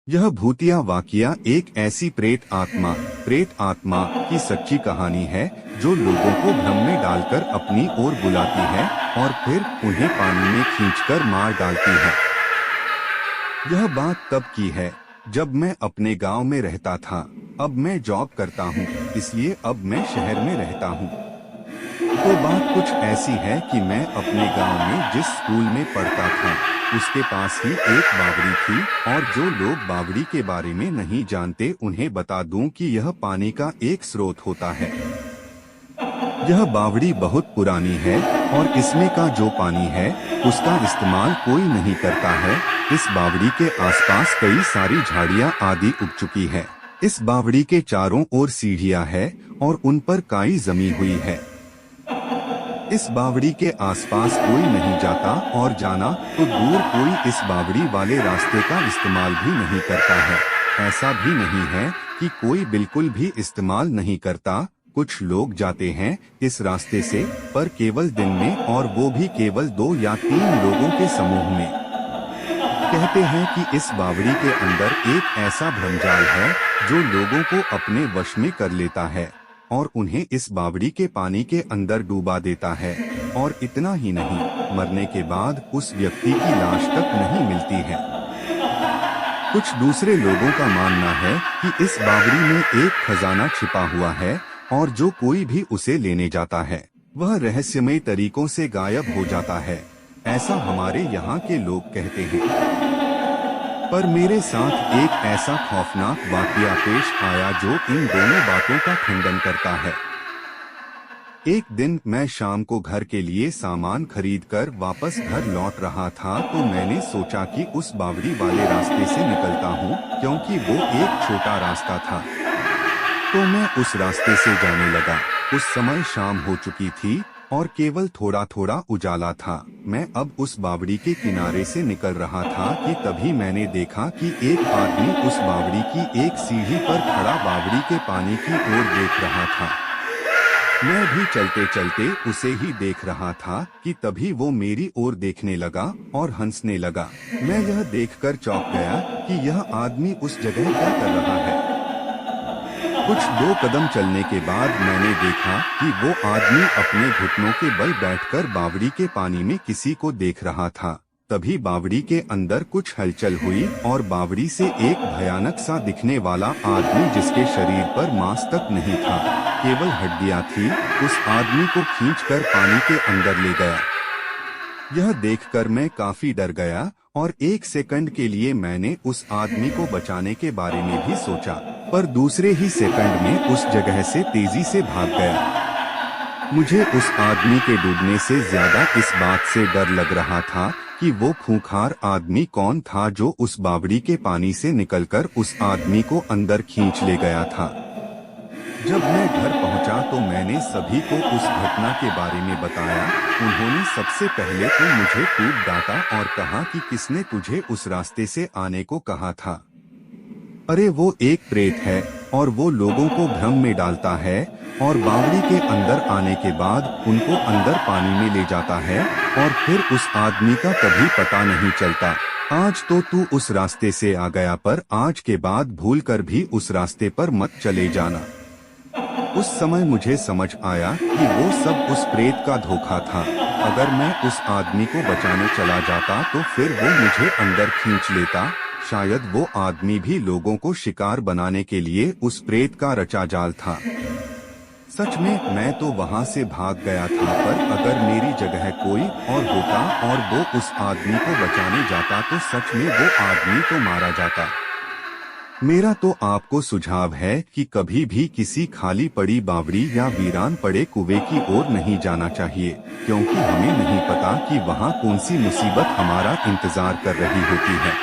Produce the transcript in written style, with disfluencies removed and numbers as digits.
यह भूतिया वाकया एक ऐसी प्रेत आत्मा की सच्ची कहानी है जो लोगों को भ्रम में डालकर अपनी ओर बुलाती है और फिर उन्हें पानी में खींचकर मार डालती है। यह बात तब की है जब मैं अपने गांव में रहता था। अब मैं जॉब करता हूँ, इसलिए अब मैं शहर में रहता हूँ। तो बात कुछ ऐसी है कि मैं अपने गांव में जिस स्कूल में पढ़ता था उसके पास ही एक बावड़ी थी, और जो लोग बावड़ी के बारे में नहीं जानते उन्हें बता दूं कि यह पानी का एक स्रोत होता है। यह बावड़ी बहुत पुरानी है और इसमें का जो पानी है उसका इस्तेमाल कोई नहीं करता है। इस बावड़ी के आसपास कई सारी झाड़ियां आदि उग चुकी है। इस बावड़ी के चारों ओर सीढ़ियां है और उन पर काई जमी हुई है। इस बावड़ी के आसपास कोई नहीं जाता और जाना तो दूर कोई इस बावड़ी वाले रास्ते का इस्तेमाल भी नहीं करता है। ऐसा भी नहीं है कि कोई बिल्कुल भी इस्तेमाल नहीं करता। कुछ लोग जाते हैं इस रास्ते से, पर केवल दिन में, और वो भी केवल 2 या 3 लोगों के समूह में। कहते हैं कि इस बावड़ी के अंदर एक ऐसा भ्रमजाल है जो लोगों को अपने वश में कर लेता है और उन्हें इस बावड़ी के पानी के अंदर डूबा देता है। और इतना ही नहीं, मरने के बाद उस व्यक्ति की लाश तक नहीं मिलती है। कुछ दूसरे लोगों का मानना है कि इस बावड़ी में एक खजाना छिपा हुआ है और जो कोई भी उसे लेने जाता है वह रहस्यमय तरीकों से गायब हो जाता है। ऐसा हमारे यहाँ के लोग कहते हैं। पर मेरे साथ एक ऐसा खौफनाक वाकया पेश आया जो इन दोनों बातों का खंडन करता है। एक दिन मैं शाम को घर के लिए सामान खरीदकर वापस घर लौट रहा था, तो मैंने सोचा कि उस बावड़ी वाले रास्ते से निकलता हूँ, क्योंकि वो एक छोटा रास्ता था। तो मैं उस रास्ते से जाने लगा। उस समय शाम हो चुकी थी और केवल थोड़ा थोड़ा उजाला था। मैं अब उस बावड़ी के किनारे से निकल रहा था कि तभी मैंने देखा कि एक आदमी उस बावड़ी की एक सीढ़ी पर खड़ा बावड़ी के पानी की ओर देख रहा था। मैं भी चलते चलते उसे ही देख रहा था कि तभी वो मेरी ओर देखने लगा और हंसने लगा। मैं यह देखकर चौंक गया कि यह आदमी उस जगह क्या कर रहा है। कुछ 2 कदम चलने के बाद मैंने देखा कि वो आदमी अपने घुटनों के बल बैठकर बावड़ी के पानी में किसी को देख रहा था। तभी बावड़ी के अंदर कुछ हलचल हुई और बावड़ी से एक भयानक सा दिखने वाला आदमी, जिसके शरीर पर मांस तक नहीं था, केवल हड्डियां थी, उस आदमी को खींचकर पानी के अंदर ले गया। यह देखकर मैं काफी डर गया और 1 सेकंड के लिए मैंने उस आदमी को बचाने के बारे में भी सोचा, पर दूसरे ही सेकंड में उस जगह से तेजी से भाग गया। मुझे उस आदमी के डूबने से ज्यादा इस बात से डर लग रहा था कि वो खूंखार आदमी कौन था जो उस बावड़ी के पानी से निकलकर उस आदमी को अंदर खींच ले गया था। जब मैं घर पहुंचा तो मैंने सभी को उस घटना के बारे में बताया। उन्होंने सबसे पहले तो मुझे खूब डांटा और कहा कि किसने तुझे उस रास्ते से आने को कहा था। अरे वो एक प्रेत है और वो लोगों को भ्रम में डालता है और बावड़ी के अंदर आने के बाद उनको अंदर पानी में ले जाता है और फिर उस आदमी का कभी पता नहीं चलता। आज तो तू उस रास्ते से आ गया, पर आज के बाद भूलकर भी उस रास्ते पर मत चले जाना। उस समय मुझे समझ आया कि वो सब उस प्रेत का धोखा था। अगर मैं उस आदमी को बचाने चला जाता तो फिर वो मुझे अंदर खींच लेता। शायद वो आदमी भी लोगों को शिकार बनाने के लिए उस प्रेत का रचा जाल था। सच में मैं तो वहां से भाग गया था, पर अगर मेरी जगह कोई और होता और वो उस आदमी को बचाने जाता तो सच में वो आदमी तो मारा जाता। मेरा तो आपको सुझाव है कि कभी भी किसी खाली पड़ी बावड़ी या वीरान पड़े कुएं की ओर नहीं जाना चाहिए, क्योंकि हमें नहीं पता कि वहां कौन सी मुसीबत हमारा इंतजार कर रही होती है।